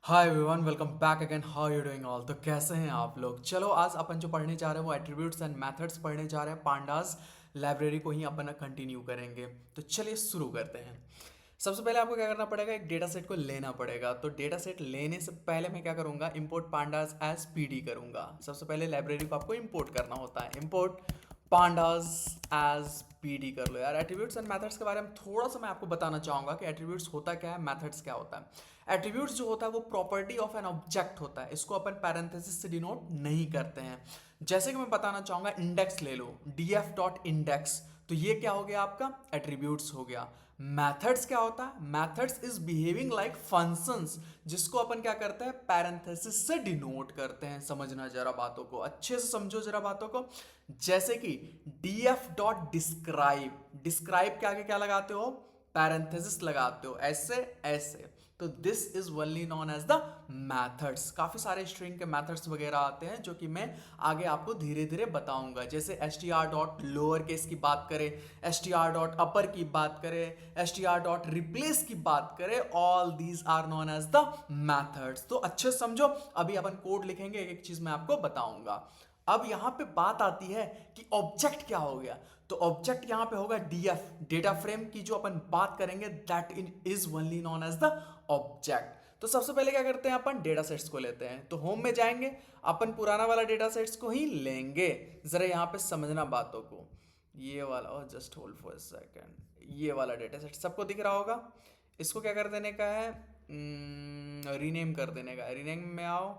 Hi everyone, welcome back again. How you doing all? तो कैसे हैं आप लोग? चलो, आज अपन जो पढ़ने जा रहे हैं वो एट्रीब्यूट्स एंड मेथड्स पढ़ने जा रहे हैं। पांडास लाइब्रेरी को ही अपन कंटिन्यू करेंगे। तो चलिए शुरू करते हैं। सबसे पहले आपको क्या करना पड़ेगा, एक डेटा सेट को लेना पड़ेगा। तो डेटा सेट लेने से पहले मैं क्या करूंगा, इंपोर्ट पांडास एज पीडी करूंगा। सबसे पहले लाइब्रेरी को आपको इंपोर्ट करना होता है। इंपोर्ट पांडास एज पीडी कर लो यार। एट्रीब्यूट्स एंड मेथड्स के बारे में थोड़ा सा मैं आपको बताना चाहूंगा कि एट्रीब्यूट्स होता क्या है, मेथड्स क्या होता है। एट्रीब्यूट्स जो होता है वो प्रॉपर्टी ऑफ एन ऑब्जेक्ट होता है। इसको अपन पैरेंथेसिस से डिनोट नहीं करते हैं। जैसे कि मैं बताना चाहूंगा, इंडेक्स ले लो, डीएफ डॉट इंडेक्स। तो ये क्या हो गया आपका, एट्रीब्यूट्स हो गया। मैथड्स क्या होता है, methods is behaving like functions, जिसको अपन क्या करते हैं, पैरेंथेसिस से डिनोट करते हैं। समझना जरा बातों को, अच्छे से समझो जरा बातों को। जैसे कि df डॉट डिस्क्राइब, डिस्क्राइब के आगे क्या लगाते हो, पैरेंथेसिस लगाते हो, ऐसे ऐसे। तो this is only known as the methods. काफी सारे स्ट्रिंग के मैथड्स वगैरह आते हैं जो कि मैं आगे आपको धीरे धीरे बताऊंगा। जैसे S T R dot lower case की बात करें, S T R dot upper की बात करें, S T R dot replace की बात करें, all these are known as the methods. तो अच्छे से समझो। अभी अपन कोड लिखेंगे, एक एक चीज मैं आपको बताऊंगा। अब यहां पे बात आती है कि ऑब्जेक्ट क्या हो गया। तो ऑब्जेक्ट यहां पे होगा डीएफ, डेटा फ्रेम की जो अपन बात करेंगे, that is only known as the object. तो सबसे पहले क्या करते हैं, अपन डेटा सेट्स को लेते हैं। तो होम में जाएंगे, अपन पुराना वाला डेटा सेट्स को ही लेंगे। जरा यहां पे समझना बातों को। ये वाला, और just hold for a second, ये वाला डेटा सेट सबको दिख रहा होगा। इसको क्या कर देने का है, रीनेम कर देने का है। रीनेम में आओ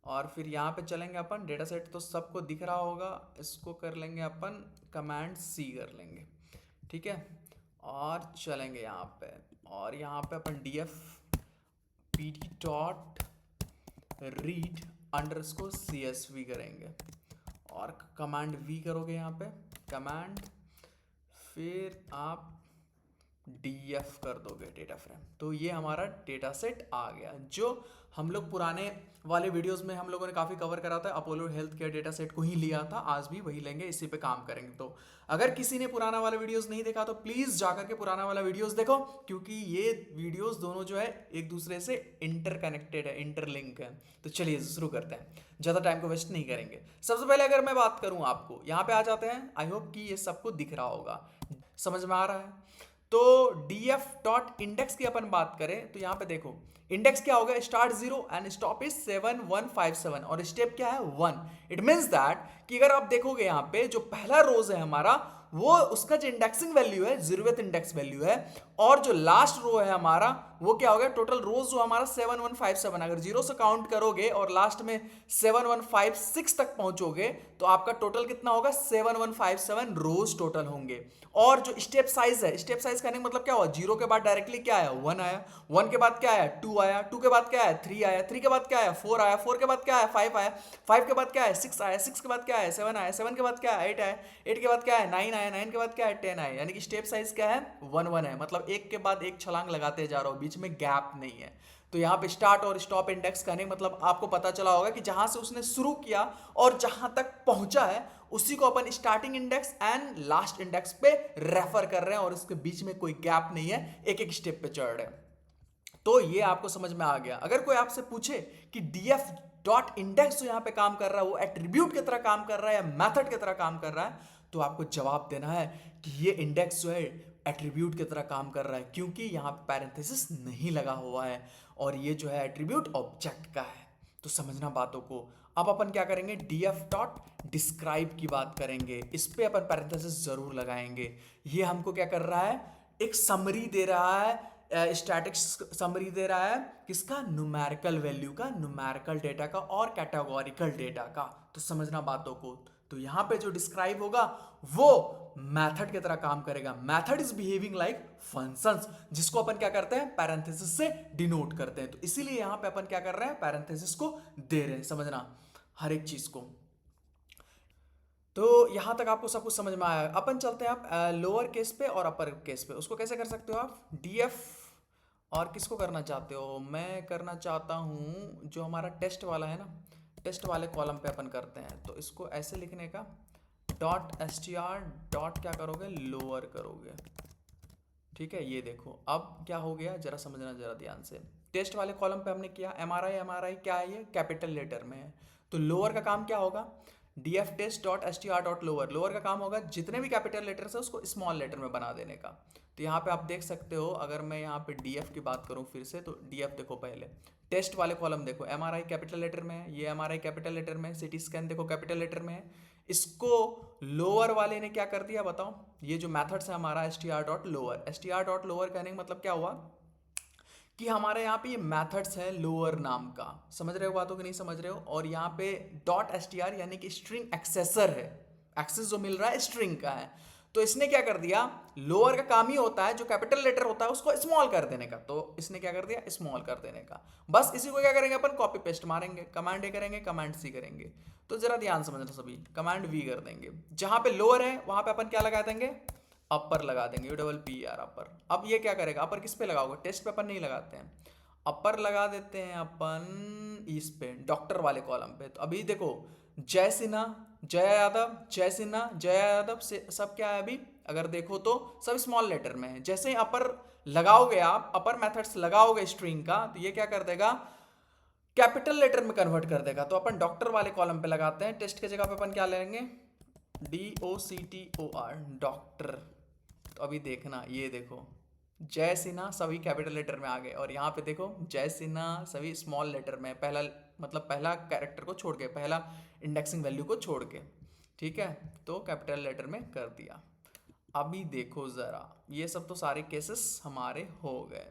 और फिर यहाँ पे चलेंगे अपन। डेटा सेट तो सबको दिख रहा होगा, इसको कर लेंगे अपन, कमांड सी कर लेंगे, ठीक है। और चलेंगे यहाँ पे, और यहाँ पे अपन D F P D dot read underscore C S V करेंगे, और कमांड वी करोगे यहाँ पे, कमांड, फिर आप डीएफ कर दोगे डेटा फ्रेम। तो ये हमारा डेटा सेट आ गया, जो हम लोग पुराने वाले वीडियोस में हम लोगों ने काफ़ी कवर करा था। Apollo health care data set को ही लिया था, आज भी वही लेंगे, इसी पे काम करेंगे। तो अगर किसी ने पुराना वाला वीडियोस नहीं देखा तो प्लीज़ जाकर के पुराना वाला वीडियोस देखो, क्योंकि ये वीडियोस दोनों जो है एक दूसरे से इंटरकनेक्टेड है, इंटरलिंक है। तो चलिए शुरू करते हैं, ज़्यादा टाइम को वेस्ट नहीं करेंगे। सबसे पहले अगर मैं बात करूँ आपको, यहाँ पे आ जाते हैं। आई होप कि ये सबको दिख रहा होगा, समझ में आ रहा है। तो df डॉट इंडेक्स की अपन बात करें तो यहां पे देखो, इंडेक्स क्या होगा, स्टार्ट 0 एंड स्टॉप इज 7157, और स्टेप क्या है 1। इट मींस दैट कि अगर आप देखोगे यहां पे जो पहला रोज है हमारा, वो उसका जो इंडेक्सिंग वैल्यू है, जीरोवेथ इंडेक्स वैल्यू है। और जो लास्ट रो है हमारा, वो क्या हो गया, टोटल रोज जो हमारा 7157। अगर जीरो से काउंट करोगे और लास्ट में 7156 तक पहुंचोगे तो आपका टोटल कितना होगा, 7157 रोज टोटल होंगे। और जो स्टेप साइज है, स्टेप साइज कहने का मतलब क्या हुआ, जीरो के बाद डायरेक्टली क्या आया, 1 आया, 1 के बाद क्या आया, 2 आया, 2 के बाद क्या आया, 3 आया, 3 के बाद क्या आया, 4 आया, 4 के बाद क्या आया, 5 आया, 5 के बाद क्या आया, 6 आया, 6 के बाद क्या आया, 7 आया, 7 के बाद क्या आया, 8 आया, 8 के बाद क्या आया, 9 आया, 9 के बाद क्या है, 10 आया। यानी कि स्टेप साइज क्या है, 1 1 है। मतलब एक के बाद एक छलांग लगाते जा रहा हो, बीच में गैप नहीं है। तो यहाँ पे स्टार्ट और स्टॉप इंडेक्स करने मतलब आपको पता चला होगा कि जहां से उसने शुरू किया और जहां तक पहुंचा है, उसी को अपन starting index and last index पे रेफर कर रहे हैं, और इसके बीच में कोई गैप नहीं है, एक एक स्टेप पे चढ़ रहे हैं। तो ये आपको समझ में आ गया। अगर कोई आपसे पूछे कि डीएफ डॉट इंडेक्स जो यहां पे काम कर रहा है वो एट्रीब्यूट की तरह काम कर रहा है या मेथड की तरह काम कर रहा है, तो आपको जवाब देना है कि ये इंडेक्स जो है एट्रीब्यूट की तरह काम कर रहा है, क्योंकि यहां पे पैरेंथेसिस नहीं लगा हुआ है, और ये जो है एट्रीब्यूट ऑब्जेक्ट का है। तो समझना बातों को। अब अपन क्या करेंगे, डीएफ डॉट डिस्क्राइब की बात करेंगे। इस पे अपन पैरेंथेसिस जरूर लगाएंगे। ये हमको क्या कर रहा है, एक समरी दे रहा है, स्टैटिक समरी दे रहा है, किसका, न्यूमेरिकल वैल्यू का, न्यूमेरिकल डेटा का और कैटेगोरिकल डेटा का। तो समझना बातों को। तो यहां पे जो डिस्क्राइब होगा वो मेथड की तरह काम करेगा। Method is behaving like functions, जिसको अपन क्या करते हैं, पैरेंथेसिस से डिनोट करते हैं। तो इसीलिए यहां पे अपन क्या कर रहे हैं, पैरेंथेसिस को दे रहे हैं। समझना हर एक चीज को। तो यहां तक आपको सब कुछ समझ में आया। अपन चलते हैं आप लोअर केस पे और अपर केस पे। उसको कैसे कर सकते हो आप, डीएफ, और किसको करना चाहते हो, मैं करना चाहता हूं जो हमारा टेस्ट वाला है ना, टेस्ट वाले कॉलम पे अपन करते हैं। तो इसको ऐसे लिखने का, dot S T R dot क्या करोगे, लोअर करोगे, ठीक है। ये देखो अब क्या हो गया, जरा समझना जरा ध्यान से। टेस्ट वाले कॉलम पे हमने किया एम आर आई क्या है, ये कैपिटल लेटर में है। तो लोअर का काम क्या होगा, dftest.str.lower, लोअर का काम होगा जितने भी कैपिटल लेटर्स है उसको स्मॉल लेटर में बना देने का। तो यहाँ पे आप देख सकते हो, अगर मैं यहाँ पे df की बात करूँ फिर से, तो df देखो, पहले टेस्ट वाले कॉलम देखो, एमआरआई कैपिटल लेटर में है, ये एमआरआई कैपिटल लेटर में है, सिटी स्कैन देखो कैपिटल लेटर में है। इसको लोअर वाले ने क्या कर दिया बताओ, ये जो मैथड्स है हमारा str.lower कहने का मतलब क्या हुआ कि हमारे यहाँ पे ये मैथड्स है लोअर नाम का, समझ रहे हो बातों की नहीं समझ रहे हो। और यहाँ पे डॉट एस टी आर यानी कि स्ट्रिंग एक्सेसर है, एक्सेस जो मिल रहा है स्ट्रिंग का है। तो इसने क्या कर दिया, लोअर का काम ही होता है जो कैपिटल लेटर होता है उसको स्मॉल कर देने का, तो इसने क्या कर दिया, स्मॉल कर देने का। बस इसी को क्या करेंगे अपन, कॉपी पेस्ट मारेंगे, कमांड ए करेंगे, कमांड सी करेंगे। तो जरा ध्यान समझना सभी, कमांड वी कर देंगे, जहां पे लोअर है वहां पे अपन क्या लगा देंगे, अपर लगा देंगे, UPPR अपर। अब ये क्या करेगा, अपर किस पे लगाओगे, टेस्ट पे अपन नहीं लगाते हैं, अपर लगा देते हैं अपन इस पे डॉक्टर वाले कॉलम पे। तो अभी देखो जय सिन्हा, जया यादव, जय सिन्हा, जया यादव से सब क्या है अभी, अगर देखो तो सब स्मॉल लेटर में है। जैसे ही अपर लगाओगे आप, अपर मेथड्स लगाओगे स्ट्रिंग का, तो ये क्या कर देगा, कैपिटल लेटर में कन्वर्ट कर देगा। तो अपन डॉक्टर वाले कॉलम पे लगाते हैं, टेस्ट की जगह पे अपन क्या लेंगे, DOCTOR, डॉक्टर। तो अभी देखना, ये देखो जय सिन्हा सभी कैपिटल लेटर में आ गए, और यहाँ पे देखो जय सिन्हा सभी स्मॉल लेटर में, पहला मतलब पहला कैरेक्टर को छोड़ के, पहला इंडेक्सिंग वैल्यू को छोड़ के, ठीक है, तो कैपिटल लेटर में कर दिया। अभी देखो जरा, ये सब तो सारे केसेस हमारे हो गए।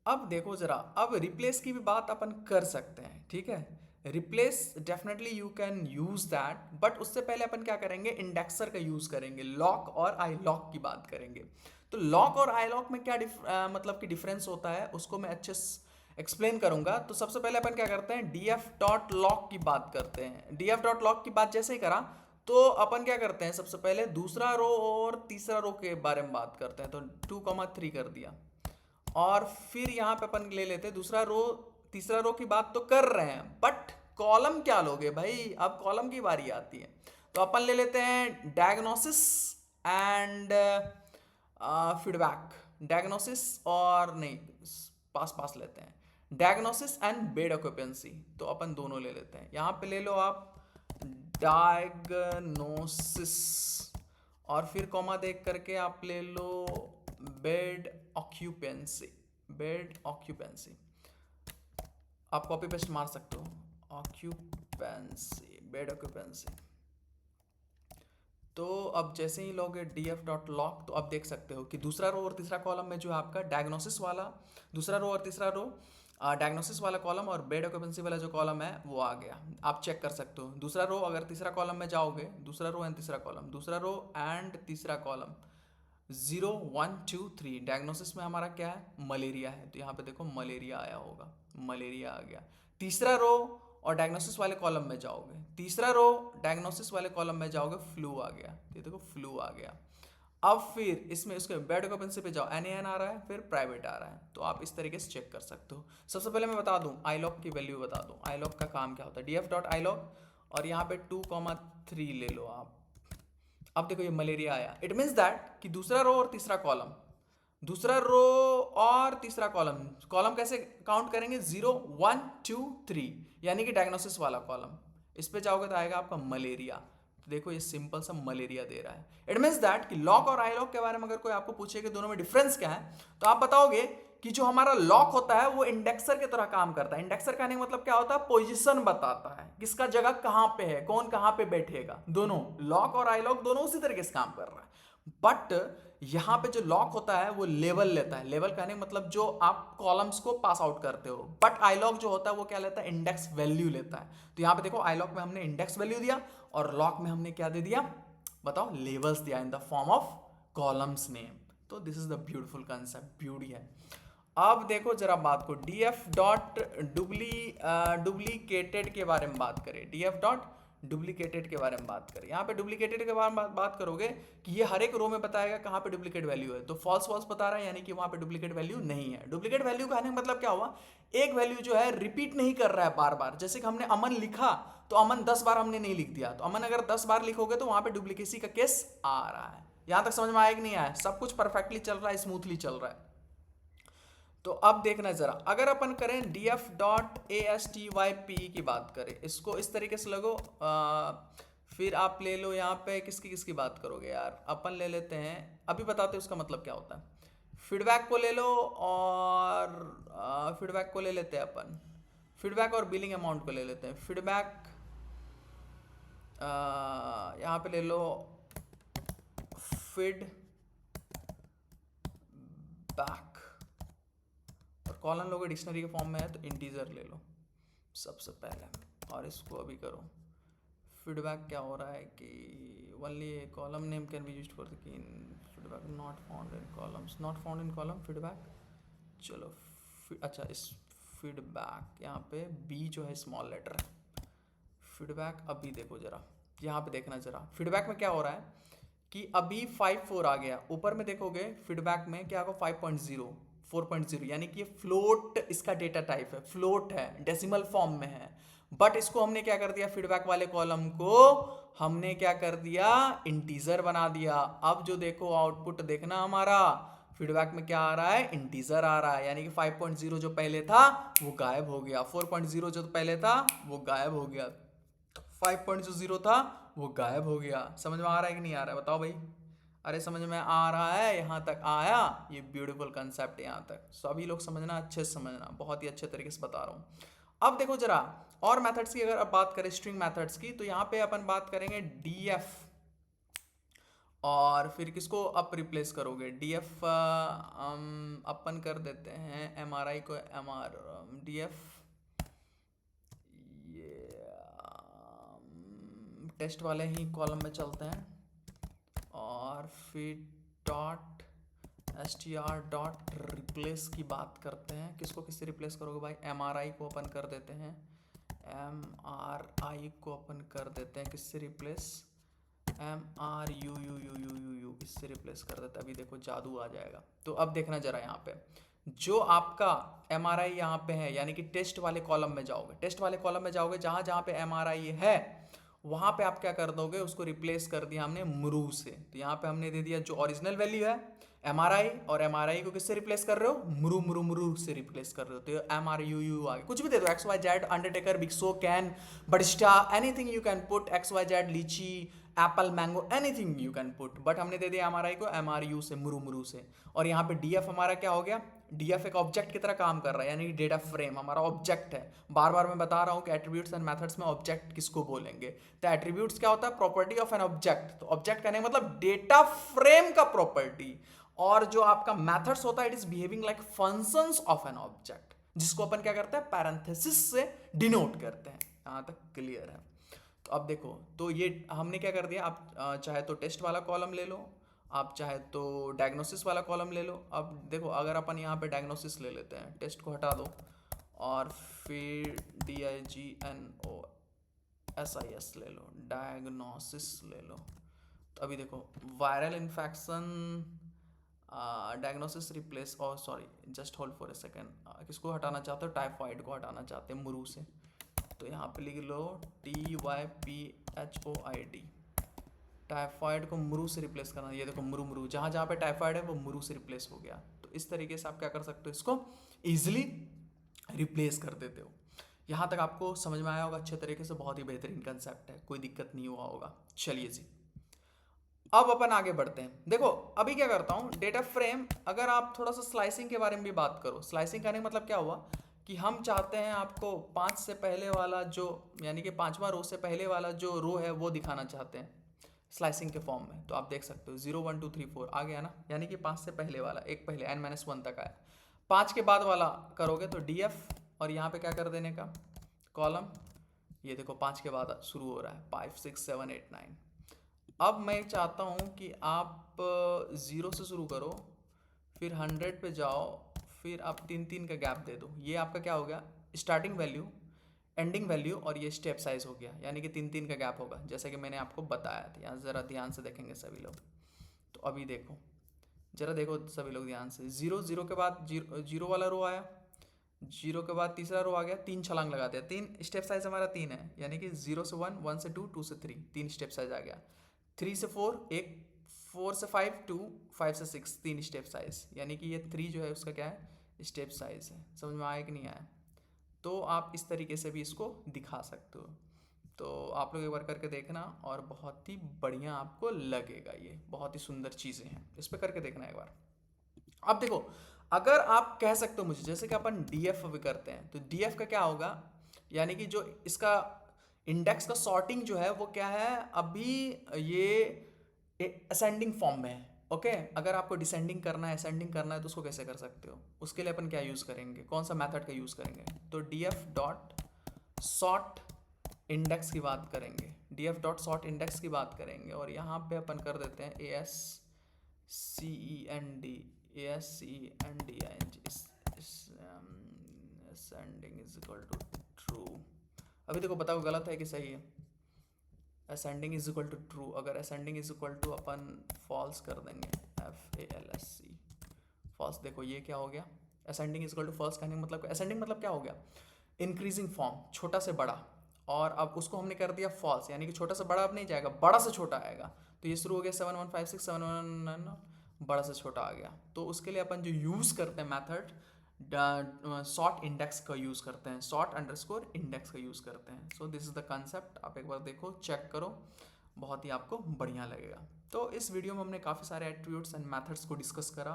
अब देखो जरा, अब रिप्लेस की भी बात अपन कर सकते हैं, ठीक है, replace definitely you can use that, but उससे पहले अपन क्या करेंगे, इंडेक्सर का यूज करेंगे, लॉक और आई लॉक की बात करेंगे। तो लॉक और आई लॉक में क्या मतलब कि डिफरेंस होता है उसको मैं अच्छे एक्सप्लेन करूंगा। तो सबसे पहले अपन क्या करते हैं, df.lock की बात करते हैं। df.lock की बात जैसे ही करा तो अपन क्या करते हैं, सबसे पहले दूसरा रो और तीसरा रो के बारे में बात करते हैं। तो 2,3 कर दिया, और फिर यहाँ पे अपन ले लेते हैं दूसरा रो तीसरा रो की बात तो कर रहे हैं, बट कॉलम क्या लोगे भाई, अब कॉलम की बारी आती है। तो अपन ले लेते हैं डायग्नोसिस एंड फीडबैक, डायग्नोसिस और नहीं, पास पास लेते हैं, डायग्नोसिस एंड बेड ऑक्यूपेंसी। तो अपन दोनों ले लेते हैं, यहाँ पे ले लो आप डायग्नोसिस, और फिर कॉमा देख करके आप ले लो बेड ऑक्यूपेंसी, बेड ऑक्यूपेंसी, आप कॉपी पेस्ट मार सकते हो, ऑक्यूपेंसी, बेड ऑक्यूपेंसी। तो अब जैसे ही लोगे df.lock, तो अब देख सकते हो कि दूसरा रो और तीसरा कॉलम में जो है आपका डायग्नोसिस वाला, दूसरा रो और तीसरा रो डायग्नोसिस वाला कॉलम और बेड ऑक्यूपेंसी वाला जो कॉलम है वो आ गया। आप चेक कर सकते हो, दूसरा रो अगर तीसरा कॉलम में जाओगे, दूसरा रो एंड तीसरा कॉलम, दूसरा रो एंड तीसरा कॉलम 0 1 2 3, डायग्नोसिस में हमारा क्या है, मलेरिया है, तो यहाँ पे देखो मलेरिया आया होगा, मलेरिया आ गया। तीसरा रो और डायग्नोसिस वाले कॉलम में जाओगे, तीसरा रो डायग्नोसिस वाले कॉलम में जाओगे, फ्लू आ गया, ये देखो फ्लू आ गया। अब फिर इसमें उसके बेड ऑक्यूपेंसी पे जाओ, NaN आ रहा है, फिर प्राइवेट आ रहा है, तो आप इस तरीके से चेक कर सकते हो। सबसे पहले मैं बता दूं आईलॉक की वैल्यू बता दूं, आईलॉक का काम क्या होता है, df.ilock, और यहाँ पे 2,3 ले लो आप। अब देखो ये मलेरिया आया, इट मीन्स दैट कि दूसरा रो और तीसरा कॉलम, दूसरा रो और तीसरा कॉलम, कॉलम कैसे काउंट करेंगे, 0 1 2 3, यानी कि डायग्नोसिस वाला कॉलम, इस पे जाओगे तो आएगा आपका मलेरिया। तो देखो ये सिंपल सा मलेरिया दे रहा है। इट मीन्स दैट कि लॉक और आई लॉक के बारे में अगर कोई आपको पूछे कि दोनों में डिफरेंस क्या है, तो आप बताओगे कि जो हमारा लॉक होता है वो इंडेक्सर की तरह काम करता है। इंडेक्सर कहने का मतलब क्या होता है, पोजीशन बताता है, किसका जगह कहां पे है, कौन कहां पे बैठेगा। दोनों लॉक और आई लॉक दोनों उसी तरीके से काम कर रहा है, बट यहां पे जो लॉक होता है वो लेवल लेता है। लेवल कहने का मतलब जो आप कॉलम्स को पास आउट करते हो, बट आई लॉक जो होता है वो क्या लेता है, इंडेक्स वैल्यू लेता है। तो यहां पे देखो आई लॉक में हमने इंडेक्स वैल्यू दिया और लॉक में हमने क्या दे दिया, बताओ, लेवल्स दिया in the form of columns name. तो this is the beautiful concept, beauty है। अब देखो जरा बात को df डॉट डुप्लीकेटेड के बारे में बात करें, df डॉट डुप्लीकेटेड के बारे में बात करें। यहाँ पे डुप्लीकेटेड के बारे में बात करोगे कि ये हर एक रो में बताएगा कहाँ पे डुप्लीकेट वैल्यू है, तो फॉल्स फॉल्स बता रहा है, यानी कि वहाँ पे डुप्लीकेट वैल्यू नहीं है। डुप्लीकेट वैल्यू का मतलब क्या हुआ, एक वैल्यू जो है रिपीट नहीं कर रहा है बार बार। जैसे कि हमने अमन लिखा तो अमन 10 बार हमने नहीं लिख दिया, तो अमन अगर 10 बार लिखोगे तो वहाँ पे डुप्लीकेसी का केस आ रहा है। यहाँ तक समझ में आया कि नहीं आया, सब कुछ परफेक्टली चल रहा है, स्मूथली चल रहा है। तो अब देखना जरा, अगर अपन करें df डॉट ASTYP की बात करें, इसको इस तरीके से लगो। फिर आप ले लो यहाँ पे किसकी किसकी बात करोगे यार, अपन ले लेते हैं, अभी बताते हैं उसका मतलब क्या होता है। फीडबैक को ले लो, और फीडबैक को ले लेते हैं अपन, फीडबैक और बिलिंग अमाउंट को ले लेते हैं। फीडबैक यहाँ पे ले लो फीड बैक, और कॉलन लोगे डिक्शनरी के फॉर्म में है तो इंटीजर ले लो सबसे पहले, और इसको अभी करो। फीडबैक क्या हो रहा है कि only column name can be used for the key feedback not found in columns, not found in column feedback. चलो अच्छा, इस फीडबैक यहाँ पे बी जो है स्मॉल लेटर है। फीडबैक अभी देखो जरा, यहाँ पे देखना जरा, फीडबैक में क्या हो रहा है कि अभी 5.4 आ गया, ऊपर में देखोगे फीडबैक में क्या होगा 5.0 4.0, यानी कि ये फ्लोट इसका डेटा टाइप है, फ्लोट है, डेसिमल फॉर्म में है। बट इसको हमने क्या कर दिया, फीडबैक वाले कॉलम को हमने क्या कर दिया, इंटीजर बना दिया। अब जो देखो आउटपुट देखना हमारा, फीडबैक में क्या आ रहा है, इंटीजर आ रहा है, यानी कि 5.0 जो पहले था वो गायब हो गया, 4.0 जो पहले था वो गायब हो गया, 5.0 था वो गायब हो गया। समझ में आ रहा है कि नहीं आ रहा है, बताओ भाई। अरे समझ में आ रहा है, यहाँ तक आया, ये ब्यूटीफुल कंसेप्ट है यहाँ तक। सभी लोग समझना, अच्छे से समझना, बहुत ही अच्छे तरीके से बता रहा हूँ। अब देखो जरा और मेथड्स की अगर अब बात करें, स्ट्रिंग मेथड्स की, तो यहाँ पे अपन बात करेंगे df, और फिर किसको आप रिप्लेस करोगे, df अपन कर देते हैं mri को mr, df ये टेस्ट वाले ही कॉलम में चलते हैं, और फिर डॉट str डॉट रिप्लेस की बात करते हैं। किसको किससे रिप्लेस करोगे भाई, mri को अपन कर देते हैं, mri को अपन कर देते हैं किससे रिप्लेस, mru इससे रिप्लेस कर देते हैं। अभी देखो जादू आ जाएगा। तो अब देखना जरा यहाँ पे, जो आपका mri यहाँ पे है, यानी कि टेस्ट वाले कॉलम में जाओगे, टेस्ट वाले कॉलम में जाओगे, जहाँ जहाँ पे mri है वहाँ पे आप क्या कर दोगे, उसको रिप्लेस कर दिया हमने mru से। तो यहाँ पे हमने दे दिया जो ओरिजिनल वैल्यू है mri, और mri को किससे रिप्लेस कर रहे हो, mru से रिप्लेस कर रहे हो। तो mru आगे कुछ भी दे दो, xyz, undertaker, big show, Kane, Batista, anything you can put, xyz, lychee, apple, mango, anything you can put, but हमने दे दिया mri को mru से, mru से। और यहाँ पे df हमारा क्या हो गया, df एक ऑब्जेक्ट की तरह काम कर रहा है, यानी डेटा फ्रेम हमारा ऑब्जेक्ट है। बार बार मैं बता रहा हूँ कि एट्रीब्यूट्स एंड मेथड्स में ऑब्जेक्ट किसको बोलेंगे। तो एट्रीब्यूट्स क्या होता है, प्रॉपर्टी ऑफ एन ऑब्जेक्ट। तो ऑब्जेक्ट कहने का मतलब डेटा फ्रेम का प्रॉपर्टी, और जो आपका मेथड्स होता है it is behaving like functions of an object, जिसको अपन क्या करते हैं, पैरेंथेसिस से डिनोट करते हैं। यहाँ तक क्लियर है। तो अब देखो, तो ये हमने क्या कर दिया, आप चाहे तो टेस्ट वाला कॉलम ले लो, आप चाहे तो डायग्नोसिस वाला कॉलम ले लो। अब देखो अगर अपन यहाँ पे डायग्नोसिस ले लेते हैं, टेस्ट को हटा दो, और फिर DIGNOSIS ले लो, डायग्नोसिस ले लो। तो अभी देखो वायरल इन्फेक्शन डायग्नोसिस रिप्लेस, और sorry just hold for a second, किसको हटाना चाहते हो, टाइफाइड को हटाना चाहते हैं मुरू से। तो यहाँ पे लिख लो TYPHOID, टाइफाइड को मुरू से रिप्लेस करना। ये देखो मुरू, जहाँ जहाँ पे टाइफाइड है वो मुरू से रिप्लेस हो गया। तो इस तरीके से आप क्या कर सकते हो, इसको ईजिली रिप्लेस कर देते हो। यहाँ तक आपको समझ में आया होगा अच्छे तरीके से, बहुत ही बेहतरीन कंसेप्ट है, कोई दिक्कत नहीं हुआ होगा। चलिए जी, अब अपन आगे बढ़ते हैं। देखो अभी क्या करता हूँ, डेटा फ्रेम, अगर आप थोड़ा सा स्लाइसिंग के बारे में भी बात करो, स्लाइसिंग करने का मतलब क्या हुआ कि हम चाहते हैं आपको 5 से पहले वाला जो, यानी कि 5वां रो से पहले वाला जो रो है वो दिखाना चाहते हैं स्लाइसिंग के फॉर्म में। तो आप देख सकते हो 0 1 2 3 4 आ गया ना, यानी कि 5 से पहले वाला, एक पहले n-1 तक आया। 5 के बाद वाला करोगे तो df, और यहाँ पे क्या कर देने का, कॉलम। ये देखो 5 के बाद शुरू हो रहा है 5 6 7 8 9। अब मैं चाहता हूँ कि आप 0 से शुरू करो, फिर 100 पे जाओ, फिर आप 3 का गैप दे दो। ये आपका क्या हो गया, स्टार्टिंग वैल्यू, एंडिंग वैल्यू, और ये स्टेप साइज हो गया, यानी कि 3 का गैप होगा, जैसे कि मैंने आपको बताया था। यहाँ ज़रा ध्यान से देखेंगे सभी लोग। तो अभी देखो, जरा देखो सभी लोग ध्यान से, 0 के बाद जीरो वाला रो आया, 0 के बाद तीसरा रो आ गया, 3 छलांग लगाते हैं, 3 स्टेप साइज हमारा 3 है, यानी कि 0 से 1, 1 से 2, 2 से 3, 3 स्टेप साइज आ गया। 3 से 4 एक, 4 से 5 2, 5 से 6 3 स्टेप साइज, यानी कि ये 3 जो है उसका क्या है, स्टेप साइज है। समझ में आया कि नहीं आया? तो आप इस तरीके से भी इसको दिखा सकते हो। तो आप लोग एक बार करके देखना और बहुत ही बढ़िया आपको लगेगा। ये बहुत ही सुंदर चीज़ें हैं, इस पर करके देखना एक बार। अब देखो, अगर आप कह सकते हो मुझे, जैसे कि अपन डीएफ भी करते हैं, तो डीएफ का क्या होगा, यानी कि जो इसका इंडेक्स का सॉर्टिंग जो है वो क्या है, अभी ये असेंडिंग फॉर्म में है। ओके, अगर आपको डिसेंडिंग करना है, असेंडिंग करना है, तो उसको कैसे कर सकते हो? उसके लिए अपन क्या यूज़ करेंगे, कौन सा मेथड का यूज़ करेंगे? तो डीएफ डॉट सॉर्ट इंडेक्स की बात करेंगे, डीएफ डॉट सॉर्ट इंडेक्स की बात करेंगे, और यहाँ पे अपन कर देते हैं ASCEND ascending is equal to true। अभी देखो बताओ गलत है कि सही है? ascending is equal to true, अगर ascending is equal to upon false कर देंगे, FALSC false। देखो ये क्या हो गया, ascending is equal to false कहने का मतलब, ascending मतलब क्या हो गया, इंक्रीजिंग फॉर्म, छोटा से बड़ा, और अब उसको हमने कर दिया फॉल्स, यानी कि छोटा से बड़ा अब नहीं जाएगा, बड़ा से छोटा आएगा। तो ये शुरू हो गया 7156 719, बड़ा से छोटा आ गया। तो उसके लिए अपन जो यूज़ करते हैं मेथड, सॉर्ट इंडेक्स का यूज़ करते हैं, सॉर्ट अंडरस्कोर इंडेक्स का यूज़ करते हैं। So this is the concept. आप एक बार देखो, चेक करो, बहुत ही आपको बढ़िया लगेगा। तो इस वीडियो में हमने काफ़ी सारे एट्रीब्यूट्स एंड मेथड्स को डिस्कस करा,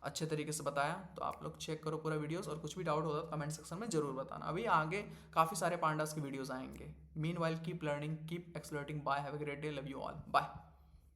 अच्छे तरीके से बताया। तो आप लोग चेक करो पूरा वीडियोस, और कुछ भी डाउट होता तो कमेंट सेक्शन में जरूर बताना। अभी आगे काफ़ी सारे पांडास के वीडियोस आएंगे। Meanwhile keep learning, keep exploring. Bye, have a great day, love you all, bye.